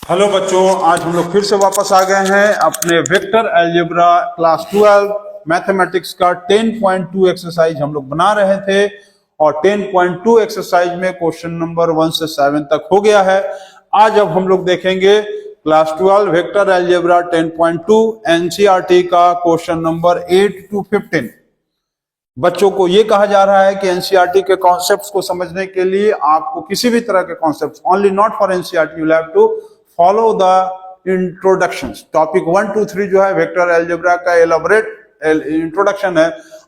Hello बच्चों, आज हम लोग फिर से वापस आ गए हैं अपने वेक्टर अलजेब्रा क्लास 12 मैथमेटिक्स का 10.2 एक्सरसाइज हम लोग बना रहे थे और 10.2 एक्सरसाइज में क्वेश्चन नंबर 1 से 7 तक हो गया है। आज अब हम लोग देखेंगे क्लास 12 वेक्टर अलजेब्रा 10.2 एनसीईआरटी का क्वेश्चन नंबर 8 to 15। बच्चों को ये कहा जा रहा है कि एनसीईआरटी के कॉन्सेप्ट्स को समझने के लिए आपको किसी भी तरह के concepts, only not for NCERT, you have to follow the introductions. Topic 1 2 3 जो है वेक्टर अलजेब्रा का एलाबोरेट इंट्रोडक्शन है,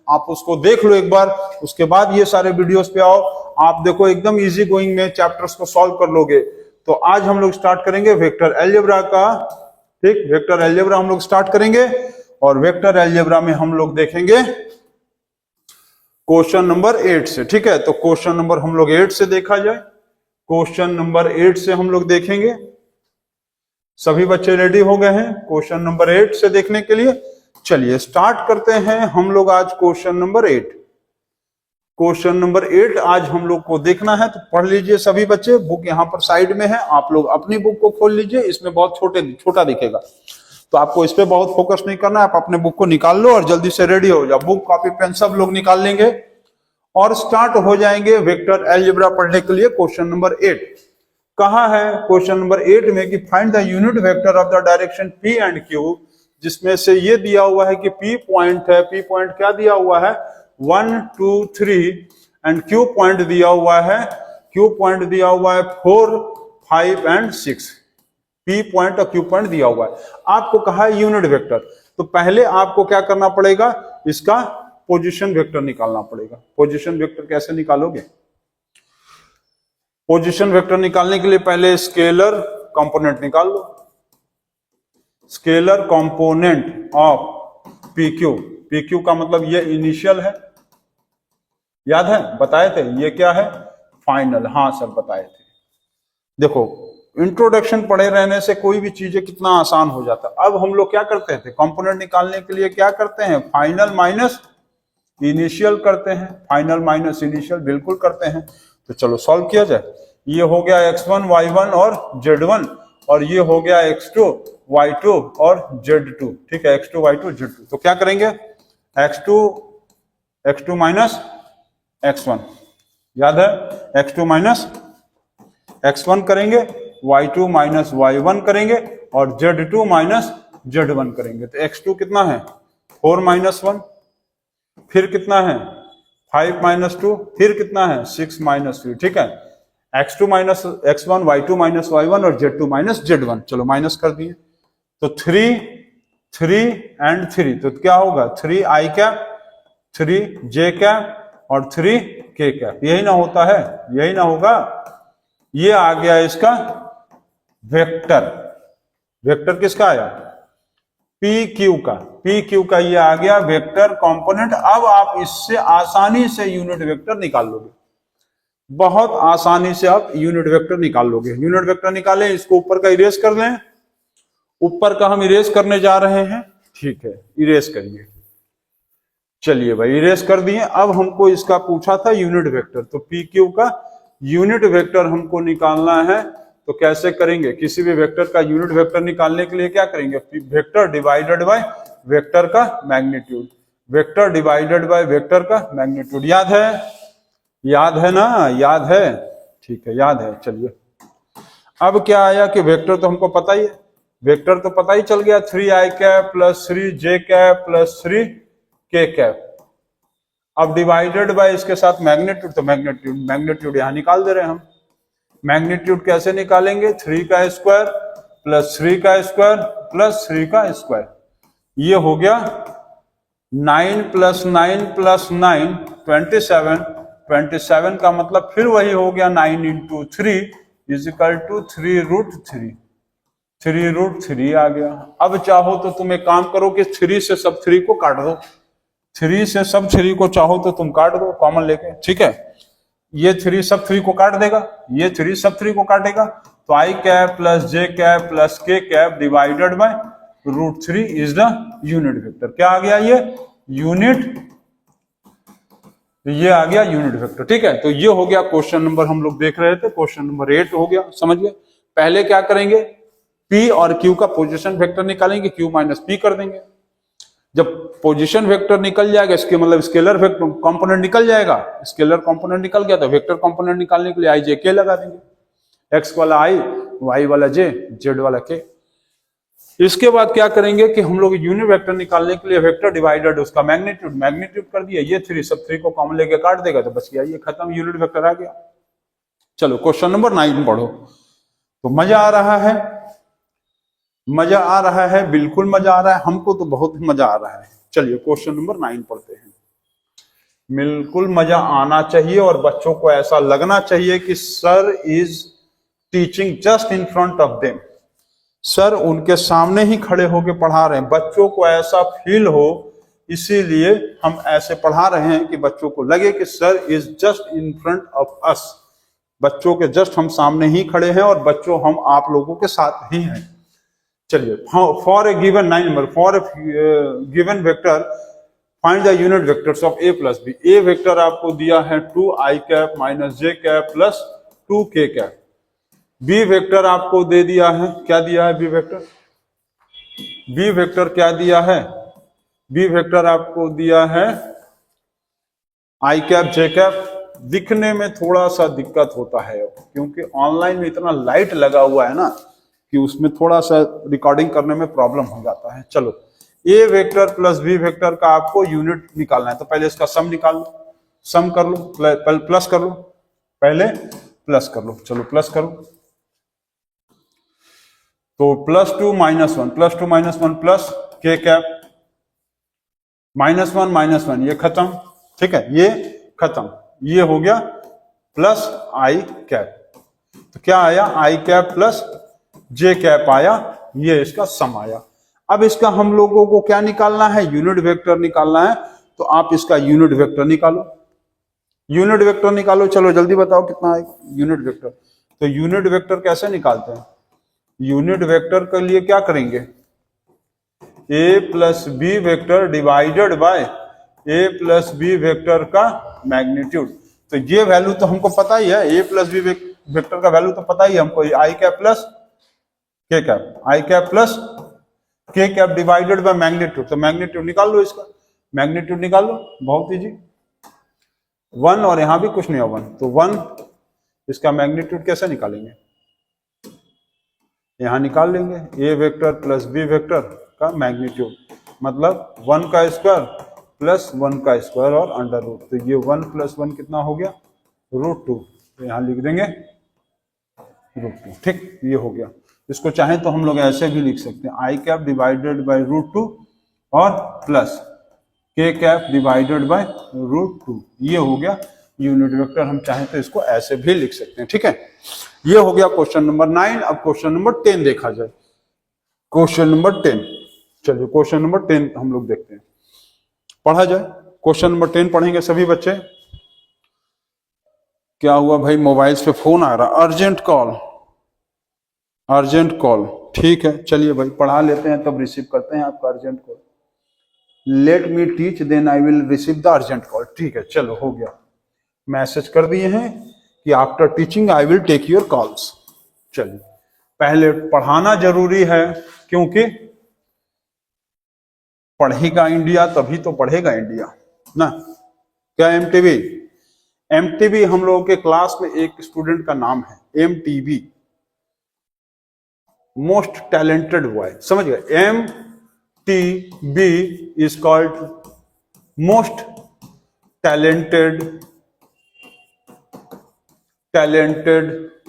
आप उसको देख लो एक बार, उसके बाद ये सारे वीडियोस पे आओ। आप देखो एकदम इजी गोइंग में चैप्टर्स को सॉल्व कर लोगे। तो आज हम लोग स्टार्ट करेंगे वेक्टर अलजेब्रा का, ठीक, वेक्टर अलजेब्रा हम लोग स्टार्ट करेंगे और वेक्टर अलजेब्रा में हम लोग देखेंगे क्वेश्चन नंबर 8 से। ठीक है, तो क्वेश्चन नंबर हम लोग 8 से देखा जाए। क्वेश्चन नंबर 8 से हम लोग देखेंगे। सभी बच्चे रेडी हो गए हैं क्वेश्चन नंबर 8 से देखने के लिए? चलिए स्टार्ट करते हैं हम लोग आज क्वेश्चन नंबर 8। क्वेश्चन नंबर 8 आज हम लोग को देखना है, तो पढ़ लीजिए सभी बच्चे। बुक यहाँ पर साइड में है, आप लोग अपनी बुक को खोल लीजिए। इसमें बहुत छोटा दिखेगा, तो आपको इस पे बहुत फोकस नहीं करना है। आप अपने बुक को निकाल लो और जल्दी से रेडी हो जाओ। बुक, कॉपी, पेन सब लोग निकाल लेंगे और स्टार्ट हो जाएंगे वेक्टर अलजेब्रा पढ़ने के लिए। क्वेश्चन नंबर 8 कहा है क्वेश्चन नंबर 8 में कि find the unit vector of the direction P and Q, जिसमें से ये दिया हुआ है कि P पॉइंट है। P पॉइंट क्या दिया हुआ है? 1 2 3 एंड Q पॉइंट दिया हुआ है, Q पॉइंट दिया हुआ है 4 5 एंड 6। P पॉइंट और Q पॉइंट दिया हुआ है। आपको कहा है यूनिट वेक्टर, तो पहले आपको क्या करना पड़ेगा? इसका पोजीशन वेक्टर निकालना पड़ेगा। पोजीशन वेक्टर कैसे निकालोगे? पोजीशन वेक्टर निकालने के लिए पहले स्केलर कंपोनेंट निकाल लो। Scalar component of PQ। PQ का मतलब ये इनिशियल है, याद है? बताए थे। ये क्या है? फाइनल। हाँ सर बताए थे। देखो, इंट्रोडक्शन पढ़े रहने से कोई भी चीजें कितना आसान हो जाता। अब हम लोग क्या करते थे? कंपोनेंट निकालने के लिए क्या करते हैं? फाइनल माइनस इनिशियल करते हैं। फाइनल माइनस इनिशियल बिल्कुल करते हैं। तो चलो सॉल्व किया जाए। ये हो गया x1 y1 और z1, और ये हो गया x2 y2 और z2। ठीक है, x2 y2 z2। तो क्या करेंगे? x2 माइनस x1, याद है? x2 माइनस x1 करेंगे, y2 माइनस y1 करेंगे और z2 माइनस z1 करेंगे। तो x2 कितना है? 4 माइनस 1, फिर कितना है? 5 माइनस 2, फिर कितना है? 6 माइनस 3। ठीक है, x2 minus x1, y2 minus y1 और z2 माइनस z1। चलो माइनस कर दिए, तो 3 3 एंड 3, तो क्या होगा? 3i कैप, 3j कैप और 3k कैप। यही ना होता है? यही ना होगा? ये आ गया इसका वेक्टर। वेक्टर किसका आया? PQ का। PQ का ये आ गया वेक्टर कंपोनेंट। अब आप इससे आसानी से यूनिट वेक्टर निकाल लोगे, बहुत आसानी से आप यूनिट वेक्टर निकाल लोगे। यूनिट वेक्टर निकालें, इसको ऊपर का इरेज कर लें। ऊपर का हम इरेज करने जा रहे हैं। ठीक है, इरेज करिए। चलिए भाई, इरेज कर दिए। अब हमको इसका पूछा था यूनिट वेक्टर, तो PQ का यूनिट वेक्टर हमको निकालना है। तो कैसे करेंगे? किसी भी वेक्टर का यूनिट वेक्टर निकालने के लिए क्या करेंगे? वेक्टर डिवाइडेड बाय वेक्टर का magnitude. Vector divided by vector का मैग्नीट्यूड। याद है? याद है ना? याद है? ठीक है, याद है। चलिए, अब क्या आया कि वेक्टर तो हमको पता ही है। वेक्टर तो पता ही चल गया, 3i cap plus 3j cap plus 3k cap. अब डिवाइडेड बाय इसके साथ मैग्नीट्यूड, तो मैग्नीट्यूड यहां निकाल दे रहे हैं हम। मैग्नीट्यूड कैसे निकालेंगे? 3 का स्क्वायर प्लस 3 का स्क्वायर प्लस 3 का स्क्वायर। ये हो गया 9 प्लस 9 प्लस 9 27। 27 का मतलब फिर वही हो गया 9 इंटू 3 इज इक्वल टू 3√3। 3√3 आ गया। अब चाहो तो तुम एक काम करो कि 3 से सब 3 को काट दो। 3 से सब 3 को चाहो तो तुम काट दो कॉमन लेके। ठीक है, ये 3 सब 3 को काट देगा, ये 3 सब 3 को काटेगा। तो i cap plus j cap plus k cap divided bye √3 is the unit vector. क्या आ गया? ये यूनिट, ये आ गया यूनिट वेक्टर। ठीक है, तो ये हो गया क्वेश्चन नंबर हम लोग देख रहे थे, क्वेश्चन नंबर 8 हो गया। समझ गए? पहले क्या करेंगे? P और Q का पोजीशन वेक्टर निकालेंगे, Q माइनस P कर देंगे। जब पोजीशन वेक्टर निकल जाएगा, इसके मतलब स्केलर वेक्टर कंपोनेंट निकल जाएगा, स्केलर कंपोनेंट निकल गया तो वेक्टर कंपोनेंट निकालने के लिए I J K लगा देंगे, x वाला I, y वाला J, z वाला K। इसके बाद क्या करेंगे कि हम लोग यूनिट वेक्टर निकालने के लिए वेक्टर डिवाइडेड उसका मैग्नीट्यूड कर दिया, ये 3 सब 3 को कॉमन लेके काट देगा तो बच गया, ये खत्म, यूनिट वेक्टर आ गया। चलो क्वेश्चन नंबर 9 पढ़ो। तो मजा आ रहा है, मजा आ रहा है, बिल्कुल मजा आ रहा है, हमको तो बहुत मजा आ रहा है। चलिए क्वेश्चन नंबर 9 पढ़ते हैं। बिल्कुल मजा आना चाहिए और बच्चों को ऐसा लगना चाहिए कि sir is teaching just in front of them, sir उनके सामने ही खड़े होके पढ़ा रहे हैं, बच्चों को ऐसा फील हो, इसीलिए हम ऐसे पढ़ा रहे हैं कि बच्चों को लगे कि sir is just in front of us, बच्चों के जस्ट हम सामने ही खड़े हैं और बच्चों हम आप लोगों के साथ ही हैं। चलिए, for a given 9 number, for a given vector find the unit vectors of a plus b. A vector आपको दिया है 2i cap minus j cap plus 2k cap. B vector आपको दे दिया है, क्या दिया है बी वेक्टर? बी वेक्टर क्या दिया है? बी वेक्टर आपको दिया है आई कैप जे कैप। दिखने में थोड़ा सा दिक्कत होता है क्योंकि ऑनलाइन में इतना लाइट लगा हुआ है ना कि उसमें थोड़ा सा रिकॉर्डिंग करने में प्रॉब्लम हो जाता है। चलो, ए वेक्टर प्लस बी वेक्टर का आपको यूनिट निकालना है, तो पहले इसका सम निकाल लो, सम कर लो, प्लस कर लो, पहले प्लस कर लो। चलो प्लस करो, तो +2 - 1, +2 - 1 प्लस k कैप, -1 ये खत्म, ठीक है, ये खत्म, ये हो गया प्लस i कैप। तो क्या आया? i cap plus j cap आया, ये इसका सम आया। अब इसका हम लोगों को क्या निकालना है? यूनिट वेक्टर निकालना है, तो आप इसका यूनिट वेक्टर निकालो, यूनिट वेक्टर निकालो। चलो जल्दी बताओ कितना आएगा यूनिट वेक्टर। तो यूनिट वेक्टर कैसे निकालते हैं? यूनिट वेक्टर के लिए क्या करेंगे? a plus b vector divided by a plus b vector का मैग्नीट्यूड। तो ये वैल्यू तो हमको पता ही है, a प्लस बी वेक्टर का वैल्यू तो पता ही है हमको, i cap plus k cap, i cap plus k cap divided by magnitude. तो मैग्नीट्यूड निकाल लो, इसका मैग्नीट्यूड निकाल लो, बहुत इजी, 1 और यहां भी कुछ नहीं है 1, तो 1 इसका मैग्नीट्यूड कैसे निकालेंगे? यहां निकाल लेंगे, ए वेक्टर प्लस बी वेक्टर का मैग्नीट्यूड, मतलब 1 का स्क्वायर प्लस 1 का स्क्वायर और अंडर रूट। तो ये 1 + 1 कितना हो गया? √2। तो यहां लिख देंगे √2, ठीक, ये हो गया। इसको चाहे तो हम लोग ऐसे भी लिख सकते हैं, आई कैप डिवाइडेड बाय √2 और plus k cap divided bye √2, ये हो गया यूनिट वेक्टर। हम चाहें तो इसको ऐसे भी लिख सकते हैं, ठीक है। ये हो गया क्वेश्चन नंबर 9। अब क्वेश्चन नंबर 10 देखा जाए, क्वेश्चन नंबर 10। चलिए क्वेश्चन नंबर 10 हम लोग देखते हैं, पढ़ा जाए। क्वेश्चन नंबर 10 पढ़ेंगे सभी बच्चे। क्या हुआ भाई? मोबाइल्स पे फोन आ रहा, अर्जेंट कॉल, अर्जेंट कॉल, ठीक है। चलिए भाई पढ़ा लेते हैं तब रिसीव करते हैं आपका urgent call. Let me teach then I will receive the urgent call, ठीक है। चलो हो गया, मैसेज कर दिए हैं कि after teaching I will take your calls. चलिए, पहले पढ़ाना जरूरी है क्योंकि पढ़ेगा इंडिया तभी तो पढ़ेगा इंडिया ना। क्या एमटीबी? एमटीबी हम लोगों के क्लास में एक स्टूडेंट का नाम है एमटीबी, मोस्ट टैलेंटेड बॉय, समझ गए? MTB is called most talented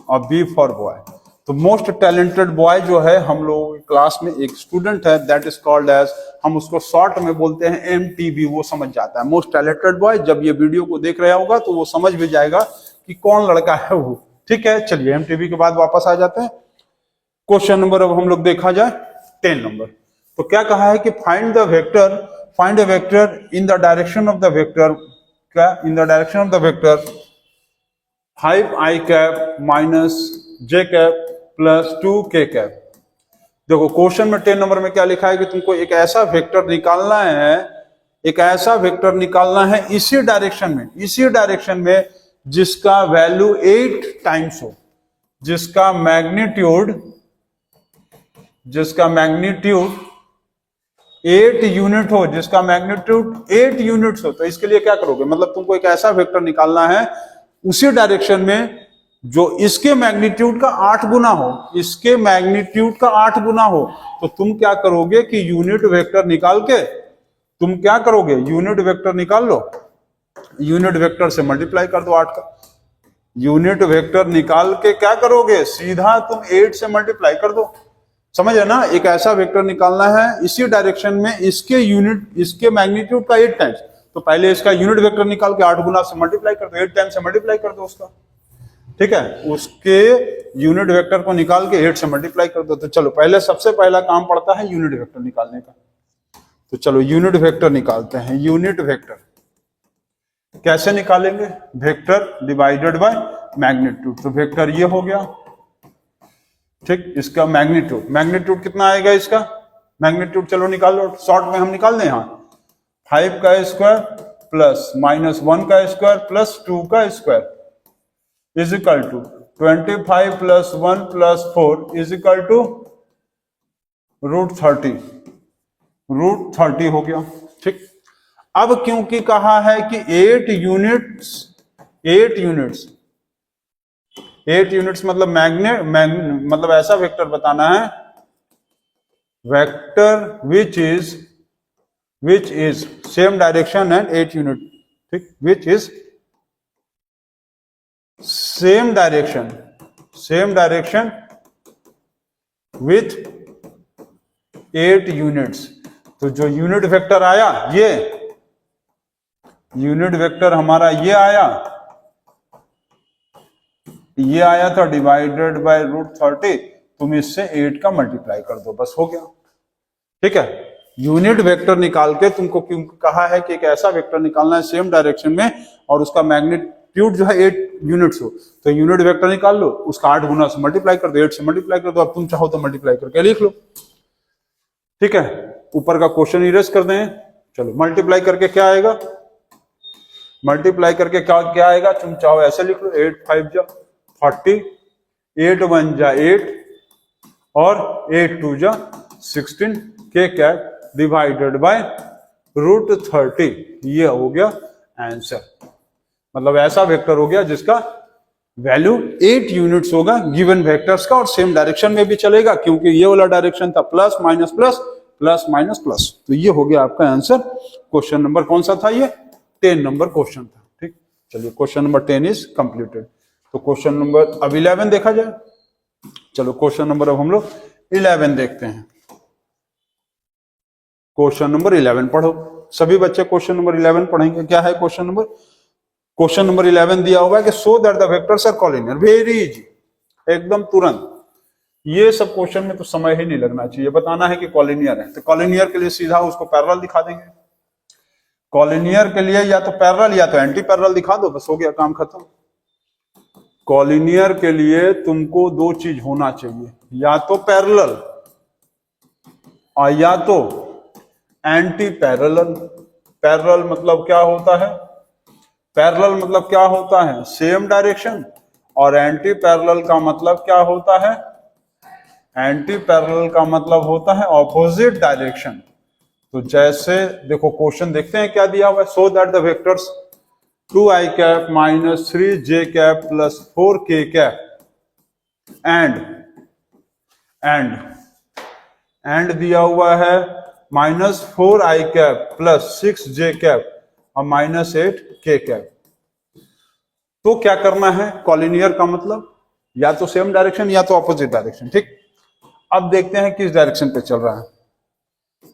और बी फॉर बॉय। तो मोस्ट टैलेंटेड बॉय जो है हम लोग क्लास में एक स्टूडेंट है, दैट इज कॉल्ड एज, हम उसको शॉर्ट में बोलते हैं एमटीबी, वो समझ जाता है मोस्ट टैलेंटेड बॉय। जब ये वीडियो को देख रहा होगा तो वो समझ भी जाएगा कि कौन लड़का है वो, ठीक है। चलिए एमटीबी के बाद वापस आ जाते हैं। क्वेश्चन नंबर अब हम लोग देखा जाए 10 नंबर। तो क्या कहा है कि find the vector, find a vector in the direction of the vector, क्या? In the direction of the vector 5i cap minus j cap plus 2k cap. देखो क्वेश्चन में 10 नंबर में क्या लिखा है कि तुमको एक ऐसा वेक्टर निकालना है, एक ऐसा वेक्टर निकालना है इसी डायरेक्शन में जिसका वैल्यू 8 टाइम्स हो, जिसका मैग्नीट्यूड जिसका मैग्नीट्यूड 8 यूनिट हो, जिसका मैग्नीट्यूड 8 यूनिट्स हो, तो इसके लिए क्या करोगे, मतलब तुमको एक ऐसा वेक्टर निकालना है उसी डायरेक्शन में जो इसके मैग्नीट्यूड का 8 गुना हो, इसके मैग्नीट्यूड का 8 गुना हो। तो तुम क्या करोगे कि यूनिट वेक्टर निकाल के तुम क्या करोगे, यूनिट वेक्टर निकाल लो, यूनिट वेक्टर से मल्टीप्लाई कर दो 8 का। यूनिट वेक्टर निकाल के क्या करोगे, सीधा तुम 8 से मल्टीप्लाई कर दो। समझ है ना, एक ऐसा वेक्टर निकालना है इसी डायरेक्शन में, इसके यूनिट, इसके मैग्नीट्यूड का 8 टाइम्स। तो पहले इसका यूनिट वेक्टर निकाल के 8 गुना से मल्टीप्लाई कर दो, 8 टाइम्स से मल्टीप्लाई कर दो उसका, ठीक है। उसके यूनिट वेक्टर को निकाल के 8 से मल्टीप्लाई कर दो। तो चलो पहले सबसे पहला काम पड़ता है यूनिट वेक्टर निकालने का। तो चलो यूनिट वेक्टर निकालते हैं। यूनिट वेक्टर कैसे निकालेंगे, वेक्टर डिवाइडेड बाय मैग्नीट्यूड। तो वेक्टर ये हो गया, ठीक। इसका मैग्नीट्यूड, मैग्नीट्यूड कितना आएगा इसका, मैग्नीट्यूड चलो निकाल लो, शॉर्ट में हम निकाल दें। यहाँ 5 का स्क्वायर प्लस -1 का स्क्वायर प्लस 2 का square is equal to 25 plus 1 plus 4 is equal to √30, √30 हो गया, ठीक। अब क्योंकि कहा है कि 8 यूनिट्स मतलब मतलब ऐसा वेक्टर बताना है, vector which is same direction and 8 unit, ठीक, which is same direction with 8 units. तो जो यूनिट वेक्टर आया, ये यूनिट वेक्टर हमारा ये आया था डिवाइडेड बाय √30। तुम इससे 8 का मल्टीप्लाई कर दो, बस हो गया, ठीक है। यूनिट वेक्टर निकाल के तुमको क्यों कहा है कि एक ऐसा वेक्टर निकालना है सेम डायरेक्शन में और उसका मैग्नीट्यूड जो है 8 यूनिट्स हो। तो यूनिट वेक्टर निकाल लो, उसका 8 गुना से मल्टीप्लाई कर दो, 8 से मल्टीप्लाई कर दो। अब तुम चाहो तो मल्टीप्लाई करके लिख लो, ठीक है। ऊपर का क्वेश्चन इरेज कर दें। चलो मल्टीप्लाई करके क्या आएगा, मल्टीप्लाई करके क्या आएगा, तुम चाहो ऐसे लिख लो, 8 5 जा 40, 8 1 जा 8 और 8 2 जा 16 के कैप डिवाइडेड बाय √30। ये हो गया आंसर। मतलब ऐसा वेक्टर हो गया जिसका वैल्यू 8 यूनिट्स होगा गिवन वेक्टर्स का, और सेम डायरेक्शन में भी चलेगा क्योंकि ये वाला डायरेक्शन था plus minus plus plus minus plus. तो ये हो गया आपका आंसर। क्वेश्चन नंबर कौन सा था, ये 10 नंबर क्वेश्चन था, ठीक। चलिए क्वेश्चन नंबर 10 इज कंप्लीटेड। तो क्वेश्चन नंबर अब 11 देखा जाए। चलो क्वेश्चन नंबर अब हम लोग 11 देखते हैं। क्वेश्चन नंबर 11 पढ़ो, सभी बच्चे क्वेश्चन नंबर 11 पढ़ेंगे। क्या है क्वेश्चन नंबर, क्वेश्चन नंबर 11 दिया हुआ है कि so that the vectors are collinear. Very easy, एकदम तुरंत। ये सब क्वेश्चन में तो समय ही नहीं लगना चाहिए, बताना है कि कॉलिनियर है। तो कॉलिनियर के लिए सीधा उसको पैरेलल दिखा देंगे। कॉलिनियर के लिए या तो पैरेलल या तो एंटी पैरेलल दिखा दो, बस हो गया काम खत्म। कॉलिनियर के लिए तुमको 2 चीज होना चाहिए, या तो पैरेलल और या तो एंटी पैरेलल। पैरेलल मतलब क्या होता है, पैरेलल मतलब क्या होता है, सेम डायरेक्शन। और एंटी पैरेलल का मतलब क्या होता है, एंटी पैरेलल का मतलब होता है ऑपोजिट डायरेक्शन। तो जैसे देखो क्वेश्चन देखते हैं क्या दिया हुआ है, so that the vectors 2i cap minus 3j cap plus 4k cap and दिया हुआ है -4i cap plus 6j cap और -8k कैप। तो क्या करना है, कॉलिनियर का मतलब या तो सेम डायरेक्शन या तो ऑपोजिट डायरेक्शन, ठीक। अब देखते हैं किस डायरेक्शन पे चल रहा है।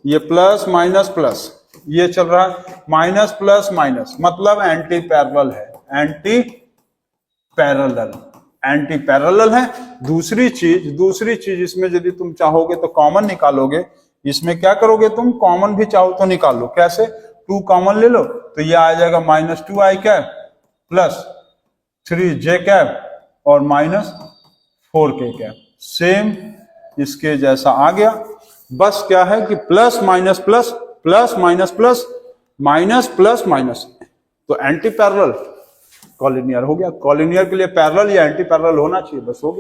ये प्लस माइनस प्लस, ये चल रहा है माइनस प्लस माइनस, मतलब एंटी पैरेलल है, एंटी पैरेलल है। दूसरी चीज इसमें यदि तुम चाहोगे तो कॉमन निकालोगे। इसमें क्या करोगे तुम, कॉमन भी चाहो तो निकालो। कैसे, 2 कॉमन ले लो तो ये आ जाएगा -2i cap plus 3j cap और -4k कैप। सेम इसके जैसा आ गया, बस क्या है कि plus minus plus plus minus plus minus plus minus, तो एंटी पैरेलल कॉलिनियर हो गया। कॉलिनियर के लिए पैरेलल या एंटी पैरेलल होना चाहिए, बस हो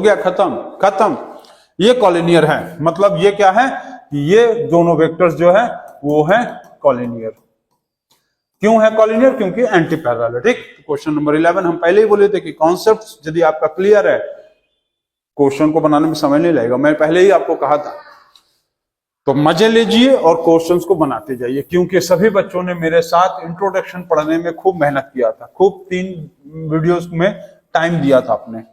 गया खत्म। ये कॉलिनियर है, मतलब ये क्या है, ये दोनों वेक्टर्स जो है वो है कॉलिनियर। क्यों है कॉलिनियर? क्योंकि एंटी पैरेलल है। ठीक, क्वेश्चन नंबर 11 हम पहले ही बोले थे कि कॉन्सेप्ट यदि आपका क्लियर है, क्वेश्चन को बनाने में समय नहीं लगेगा। मैं पहले ही आपको कहा था, तो मजे लीजिए और क्वेश्चंस को बनाते जाइए, क्योंकि सभी बच्चों ने मेरे साथ इंट्रोडक्शन पढ़ने में खूब मेहनत किया था, खूब 3 वीडियोस में टाइम दिया था आपने,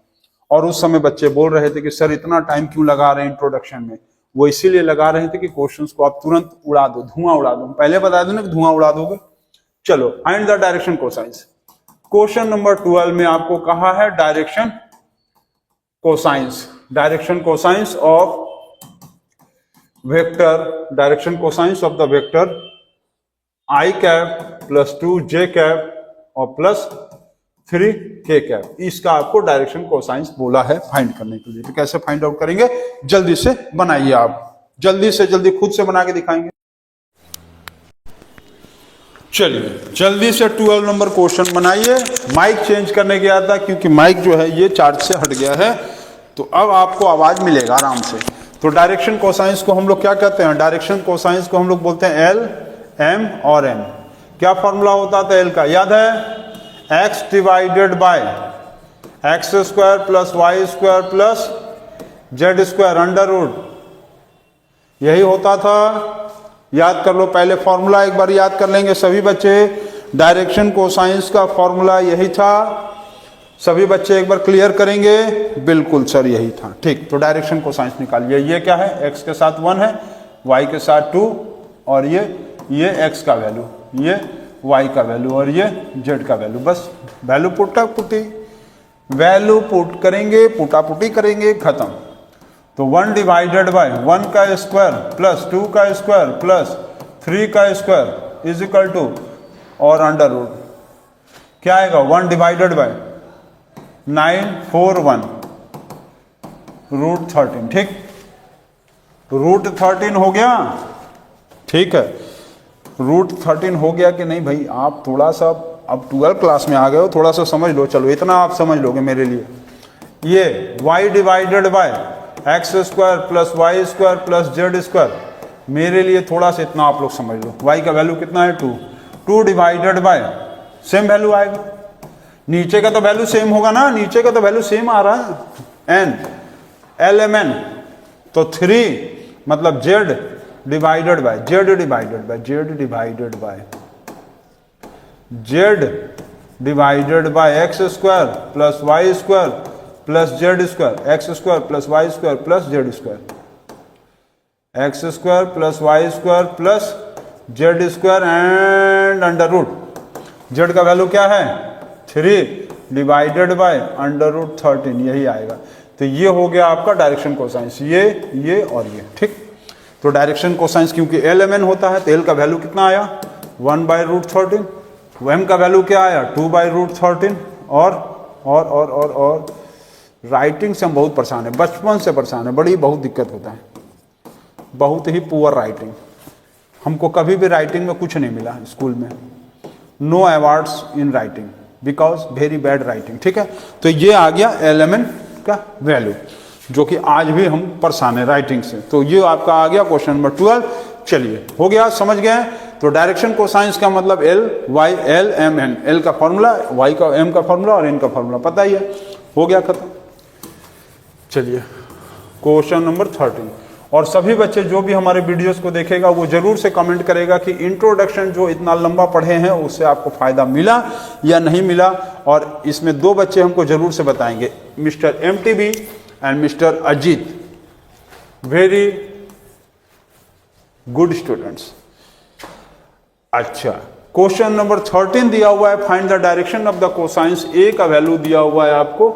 और उस समय बच्चे बोल रहे थे कि सर इतना टाइम क्यों लगा रहे हैं इंट्रोडक्शन में। वो इसीलिए लगा रहे थे कि क्वेश्चंस को आप तुरंत उड़ा दो, धुआं उड़ा दो। पहले बता दो ना कि धुआं उड़ा दोगे। चलो, find the direction cosines. Question number 12 में आपको कहा है direction cosines, direction cosines of vector, direction cosines of the vector i cap plus 2j cap और प्लस 3k कैप। इसका आपको डायरेक्शन कोसाइंस बोला है फाइंड करने के लिए। तो कैसे फाइंड आउट करेंगे, जल्दी से बनाइए आप, जल्दी से जल्दी खुद से बना के दिखाएंगे। चलिए जल्दी से 12 नंबर क्वेश्चन बनाइए। माइक चेंज करने गया था क्योंकि माइक जो है ये चार्ज से हट गया है, तो अब आपको आवाज मिलेगा आराम से। तो डायरेक्शन कोसाइंस को हम लोग क्या कहते हैं? डायरेक्शन कोसाइंस को हम लोग बोलते हैं एल, एम और एन। क्या फॉर्मूला होता था एल का, याद है? x divided by x square plus y square plus z square under root, यही होता था। याद कर लो, पहले फॉर्मूला एक बार याद कर लेंगे सभी बच्चे। डायरेक्शन कोसाइंस का फॉर्मूला यही था, सभी बच्चे एक बार क्लियर करेंगे। बिल्कुल सर यही था। ठीक, तो डायरेक्शन कोसाइंस निकालिए। ये क्या है? x के साथ 1 है, y के साथ 2, और ये x का वैल्यू, ये y का वैल्यू और ये z का वैल्यू। बस वैल्यू पुटा पुटी, वैल्यू पुट करेंगे, पुटा पुटी करेंगे, खत्म। तो 1 डिवाइडेड बाय 1 का स्क्वायर प्लस 2 का स्क्वायर प्लस 3 का स्क्वायर इज इक्वल टू, और अंडर रूट क्या आएगा? 1 डिवाइडेड बाय 941 रूट 13। ठीक, रूट 13 हो गया। ठीक है, रूट 13 हो गया कि नहीं भाई? आप थोड़ा सा अब 12 क्लास में आ गए हो, थोड़ा सा समझ लो। चलो इतना आप समझ लोगे मेरे लिए। ये y divided by x square plus y square plus z square, मेरे लिए थोड़ा सा इतना आप लोग समझ लो। y का वैल्यू कितना है? 2। 2 डिवाइडेड बाय सेम वैल्यू आएगा, नीचे का तो वैल्यू सेम होगा ना, नीचे का तो वैल्यू सेम आ रहा है, n एल एम एन। तो 3 मतलब z divided by z divided by z divided by z divided by x square plus y square plus z square, x square plus y square plus z square, x square plus y square plus z square and under root. Z का value क्या है? 3 divided by under root 13, यही आएगा। तो ये हो गया आपका डायरेक्शन कोसाइंस, ये और ये। ठीक, तो डायरेक्शन कोसाइंस क्योंकि एल एम एन होता है, तो एल का वैल्यू कितना आया? 1 बाय रूट 13। एम का वैल्यू क्या आया? 2 बाय रूट 13। और राइटिंग से हम बहुत परेशान है, बचपन से परेशान है, बड़ी बहुत दिक्कत होता है, बहुत ही पुअर राइटिंग। हमको कभी भी राइटिंग में कुछ नहीं मिला स्कूल में, no awards in writing because very bad writing. ठीक है, तो ये आ गया एलिमेंट का वैल्यू, जो कि आज भी हम परेशान है राइटिंग से। तो ये आपका आ गया क्वेश्चन नंबर 12। चलिए, हो गया, समझ गए? तो डायरेक्शन कोसाइंस का मतलब L Y L M N, L का फॉर्मूला, वाई का एम का फॉर्मूला और एन का फॉर्मूला पता ही है। हो गया, खत्म। चलिए क्वेश्चन नंबर 13। और सभी बच्चे जो भी हमारे वीडियोस को देखेगा वो जरूर से कमेंट करेगा कि इंट्रोडक्शन जो इतना लंबा पढ़े हैं उससे आपको फायदा मिला या नहीं मिला। और इसमें 2 बच्चे हमको जरूर से बताएंगे, mister MTB and mister Ajit, very good students. अच्छा, क्वेश्चन नंबर 13 दिया हुआ है, find the direction of the cosines. A का वैल्यू दिया हुआ है आपको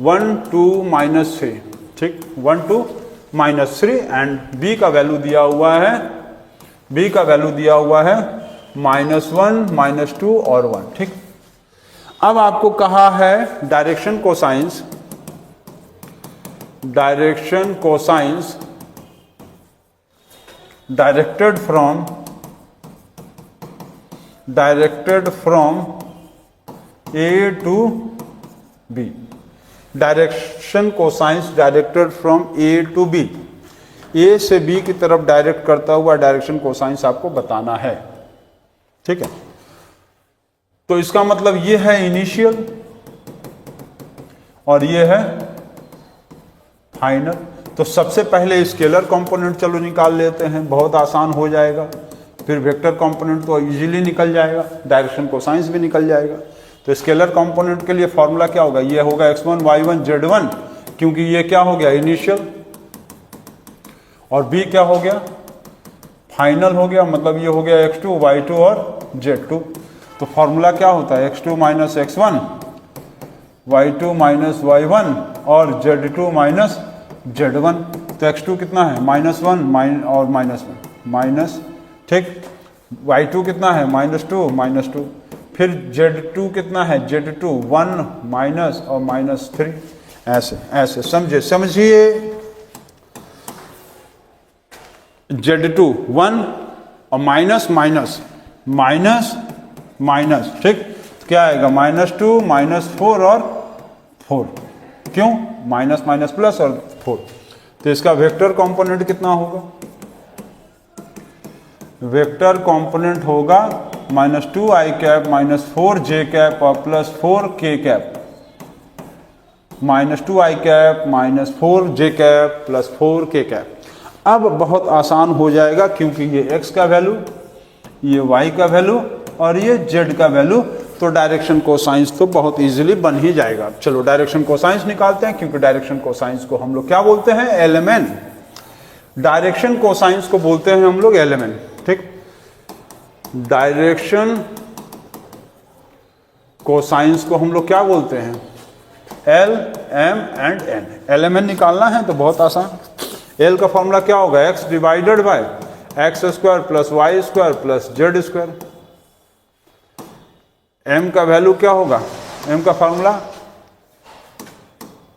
1 2 -3। ठीक, 1 2 -3 एंड बी का वैल्यू दिया हुआ है, बी का वैल्यू दिया हुआ है -1 -2 और 1। ठीक, अब आपको कहा है direction cosines, direction cosines directed from A to B। Direction cosines directed from A to B, A से बी की तरफ डायरेक्ट करता हुआ डायरेक्शन कोसाइंस आपको बताना है। ठीक है, तो इसका मतलब ये है इनिशियल और ये है फाइनल। तो सबसे पहले स्केलर कंपोनेंट चलो निकाल लेते हैं, बहुत आसान हो जाएगा। फिर वेक्टर कंपोनेंट तो इजीली निकल जाएगा, डायरेक्शन कोसाइंस भी निकल जाएगा। तो स्केलर कंपोनेंट के लिए फॉर्मूला क्या होगा, ये होगा x1 y1 z1, क्योंकि ये क्या हो गया इनिशियल, और b क्या हो गया फाइनल हो गया, मतलब ये हो गया x2 y2 और z2। तो फॉर्मूला क्या होता है x2 minus x1 y2 minus y1 और z2 माइनस z1। तो x2 कितना है -1 और -1 माइनस, ठीक, y2 कितना है -2 फिर z2 कितना है z2 1 माइनस और -3, ऐसे ऐसे समझिए z2 1 और माइनस माइनस माइनस माइनस, ठीक, क्या आएगा -2 -4 और 4, क्यों माइनस माइनस प्लस और 4। तो इसका वेक्टर कंपोनेंट कितना होगा, वेक्टर कंपोनेंट होगा -2i कैप -4j कैप और +4k cap, -2i cap -4j cap +4k cap. अब बहुत आसान हो जाएगा, क्योंकि ये x का वैल्यू, ये y का वैल्यू और ये z का वैल्यू, तो डायरेक्शन कोसाइंस तो बहुत इजीली बन ही जाएगा। चलो डायरेक्शन कोसाइंस निकालते हैं, क्योंकि डायरेक्शन कोसाइंस को हम लोग क्या बोलते हैं एलएमएन, डायरेक्शन कोसाइंस को बोलते हैं हम लोग एलएमएन। ठीक, डायरेक्शन कोसाइंस को हम लोग क्या बोलते हैं L M and N. LMN निकालना है तो बहुत आसान, एल का फॉर्मूला क्या होगा x divided bye x² plus y² plus z²। m का वैल्यू क्या होगा, m का फॉर्मूला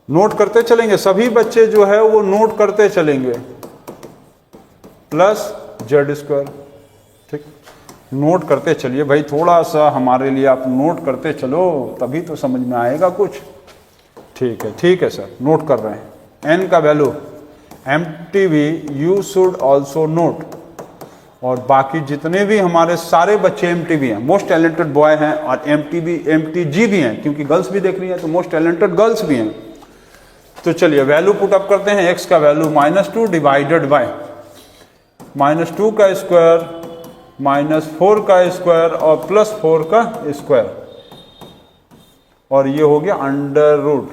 नोट करते चलेंगे, सभी बच्चे जो है वो नोट करते चलेंगे, प्लस z²। ठीक, नोट करते चलिए भाई, थोड़ा सा हमारे लिए आप नोट करते चलो, तभी तो समझ में आएगा कुछ। ठीक है सर, नोट कर रहे हैं। n का value MTV you should also note, और बाकी जितने भी हमारे सारे बच्चे MTV हैं, मोस्ट टैलेंटेड बॉय हैं, और MTG भी हैं, क्योंकि गर्ल्स भी देख रही हैं तो मोस्ट टैलेंटेड गर्ल्स भी हैं। तो चलिए वैल्यू पुट अप करते हैं, x का वैल्यू -2 डिवाइडेड बाय -2 का स्क्वायर -4 का स्क्वायर और +4 का स्क्वायर, और ये हो गया अंडर रूट।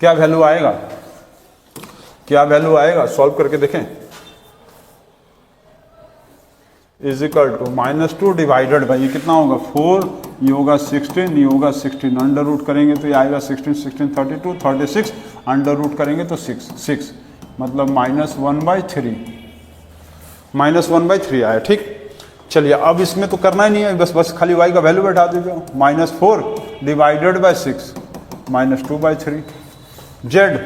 क्या वैल्यू आएगा, क्या वैल्यू आएगा, सॉल्व करके देखें। Is equal to -2 divided by, ये कितना होगा 4, ये होगा 16, ये होगा 16, अंडर रूट करेंगे तो ये आएगा 16 16 32 36, अंडर रूट करेंगे तो 6 मतलब -1/3, -1/3 आया। ठीक, चलिए अब इसमें तो करना ही नहीं है, बस खाली y का वैल्यू बैठा दीजिए, -4 डिवाइडेड बाय 6 -2/3, z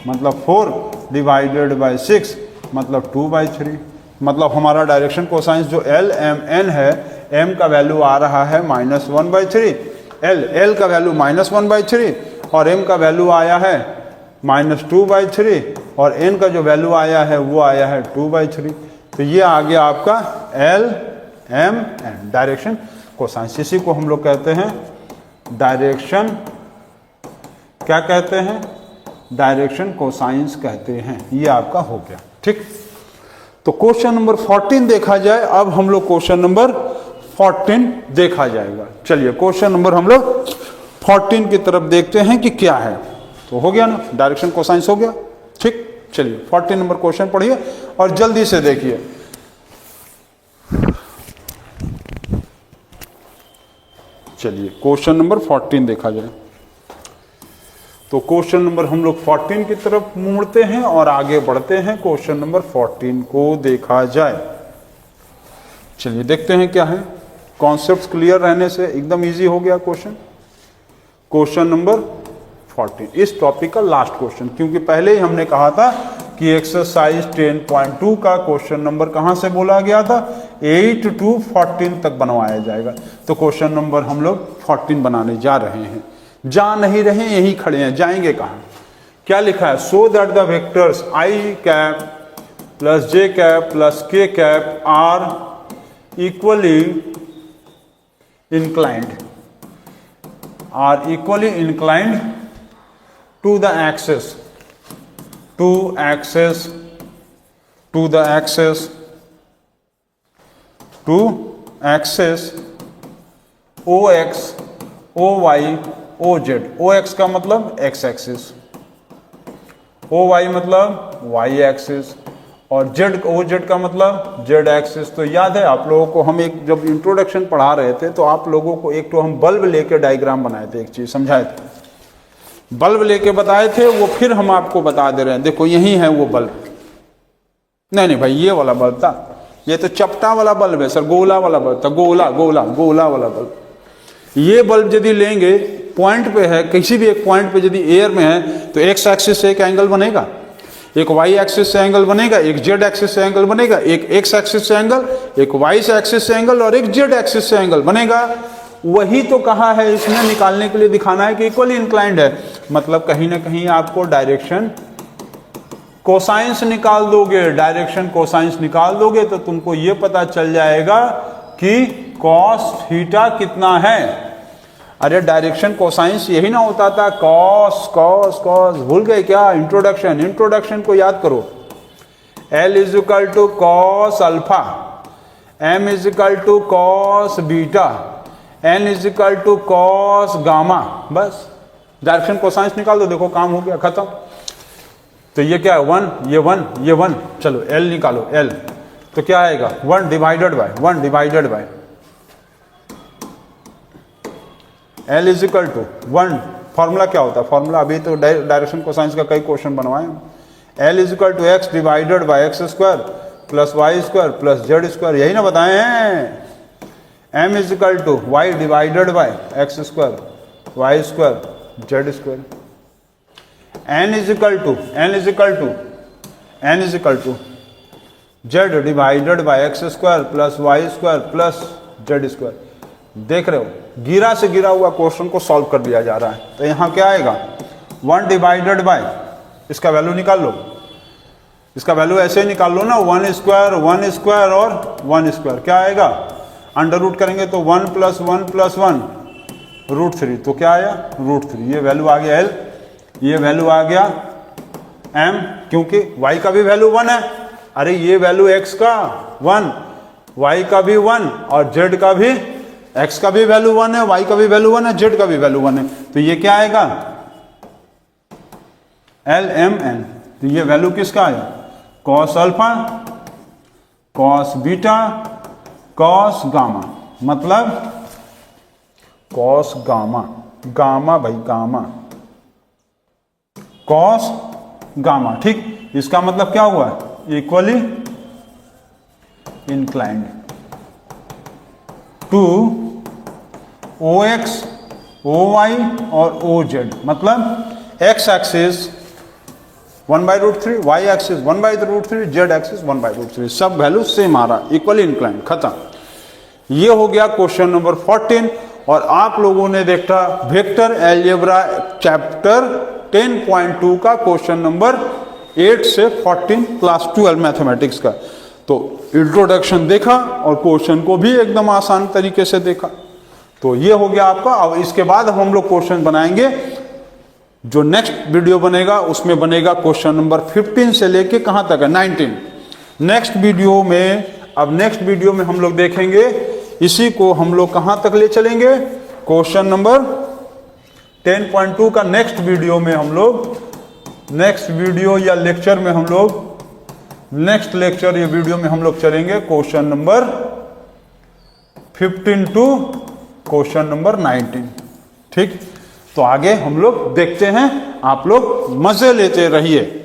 मतलब 4 डिवाइडेड बाय 6 मतलब 2/3, मतलब हमारा डायरेक्शन कोसाइंस जो एल एम एन है, m का वैल्यू आ रहा है -1/3, l का वैल्यू -1/3 और m का वैल्यू आया है -2/3 और n का जो वैल्यू आया है वो आया है 2/3। तो ये आ गया आपका L M N, direction cosines. इसी को हम लोग कहते हैं डायरेक्शन, क्या कहते हैं, डायरेक्शन कोसाइंस कहते हैं। ये आपका हो गया। ठीक, तो क्वेश्चन नंबर 14 देखा जाए। अब हम लोग क्वेश्चन नंबर 14 देखा जाएगा। चलिए क्वेश्चन नंबर हम लोग 14 की तरफ देखते हैं कि क्या है। तो हो गया ना, डायरेक्शन कोसाइंस हो गया। ठीक, चलिए 14 नंबर क्वेश्चन पढ़िए और जल्दी से देखिए। चलिए क्वेश्चन नंबर 14 देखा जाए। तो क्वेश्चन नंबर हम लोग 14 की तरफ मुड़ते हैं और आगे बढ़ते हैं। क्वेश्चन नंबर 14 को देखा जाए। चलिए देखते हैं क्या है। कॉन्सेप्ट्स क्लियर रहने से एकदम इजी हो गया क्वेश्चन। क्वेश्चन नंबर 14 इस टॉपिक का लास्ट क्वेश्चन, क्योंकि पहले ही हमने कहा था कि एक्सरसाइज 10.2 का क्वेश्चन नंबर कहां से बोला गया था, 8 to 14 तक बनवाया जाएगा। तो क्वेश्चन नंबर हम लोग 14 बनाने जा रहे हैं। जा नहीं रहे, यहीं खड़े हैं, जाएंगे कहाँ? क्या लिखा है? So that the vectors i cap plus j cap plus k cap are equally inclined to the axis ox oy oz। ox का मतलब x एक्सिस, oy मतलब y एक्सिस और oz का मतलब z एक्सिस। तो याद है आप लोगों को, हम एक जब इंट्रोडक्शन पढ़ा रहे थे तो आप लोगों को एक तो हम बल्ब लेके डायग्राम बनाए थे, एक चीज समझाए थे, बल्ब लेके बताए थे, वो फिर हम आपको बता दे रहे हैं। देखो यही है वो बल्ब, नहीं भाई ये वाला बल्ब था, ये तो चपटा वाला बल्ब है सर, गोला वाला बल्ब था, गोला वाला बल्ब। ये बल्ब यदि लेंगे, पॉइंट पे है, किसी भी एक पॉइंट पे यदि एयर में है तो एक्स एक्सिस से एक एंगल बनेगा, एक वाई एक्सिस से एंगल बनेगा, एक जेड एक्सिस से एंगल बनेगा, एक एक्स एक्सिस से एंगल, एक वाई एक्सिस से एंगल और एक जेड एक्सिस से एंगल बनेगा। वही तो कहा है इसने निकालने के लिए, दिखाना है कि इक्वली इंक्लाइंड है, मतलब कहीं ना कहीं आपको डायरेक्शन कोसाइंस निकाल दोगे, डायरेक्शन कोसाइंस निकाल दोगे तो तुमको ये पता चल जाएगा कि कॉस थीटा कितना है। अरे डायरेक्शन कोसाइंस यही ना होता था, कॉस कॉस कॉस, भूल गए क्या? इंट्रोडक्शन को याद करो। L is equal to cos alpha, M is equal to cos beta, N is equal to cos gamma. बस डायरेक्शन कोसाइंस निकाल दो, देखो काम हो गया, खत्म। तो ये क्या है? 1, ये 1, ये 1। चलो L निकालो, L तो क्या आएगा? 1 divided by L is equal to 1। Formula क्या होता है? फॉर्मूला अभी तो डायरेक्शन कोसाइंस का कई क्वेश्चन बनवाए। L is equal to x divided by x square plus y square plus z square, यही ना बताए हैं। M is equal to y divided by x square y square z square. N is equal to z divided by x square plus y square plus z square. देख रहे हो, गिरा से गिरा हुआ क्वेश्चन को सॉल्व कर दिया जा रहा है। तो यहां क्या आएगा? 1 डिवाइडेड बाय, इसका वैल्यू निकाल लो, इसका वैल्यू ऐसे ही निकाल लो ना, 1 स्क्वायर और 1 स्क्वायर, क्या आएगा? अंडर रूट करेंगे तो 1 + 1 + 1 √3, तो क्या आया? √3। ये वैल्यू आ गया L, ये वैल्यू आ गया M, क्योंकि y का भी वैल्यू 1 है। अरे ये वैल्यू x का 1, y का भी 1 और z का भी, x का भी वैल्यू 1 है, y का भी वैल्यू 1 है, z का भी वैल्यू 1 है। तो ये क्या आएगा? LMN। तो ये वैल्यू किसका आया? Cos alpha, cos beta, cos gamma, मतलब कॉस गामा, गामा भाई गामा, कॉस गामा। ठीक, इसका मतलब क्या हुआ? Equally inclined to OX, OY और OZ, मतलब x axis 1/√3, y axis 1/√3, z axis 1/√3, सब वैल्यू सेम आ रहा, इक्वली इंक्लाइंड, खत्म। ये हो गया क्वेश्चन नंबर 14। और आप लोगों ने देखा वेक्टर अलजेब्रा चैप्टर 10.2 का क्वेश्चन नंबर 8 से 14 क्लास 12 मैथमेटिक्स का। तो इंट्रोडक्शन देखा और क्वेश्चन को भी एकदम आसान तरीके से देखा। तो ये हो गया आपका। अब इसके बाद हम लोग क्वेश्चन बनाएंगे, जो नेक्स्ट वीडियो बनेगा उसमें बनेगा क्वेश्चन नंबर 15 से लेके कहां तक है? 19। नेक्स्ट वीडियो में हम लोग देखेंगे, इसी को हम लोग कहां तक ले चलेंगे? क्वेश्चन नंबर 10.2 का नेक्स्ट वीडियो में हम लोग, नेक्स्ट वीडियो या लेक्चर में हम लोग, नेक्स्ट लेक्चर या वीडियो में हम लोग चलेंगे question number 15 to question number 19। ठीक, तो आगे हम लोग देखते हैं, आप लोग मजे लेते रहिए।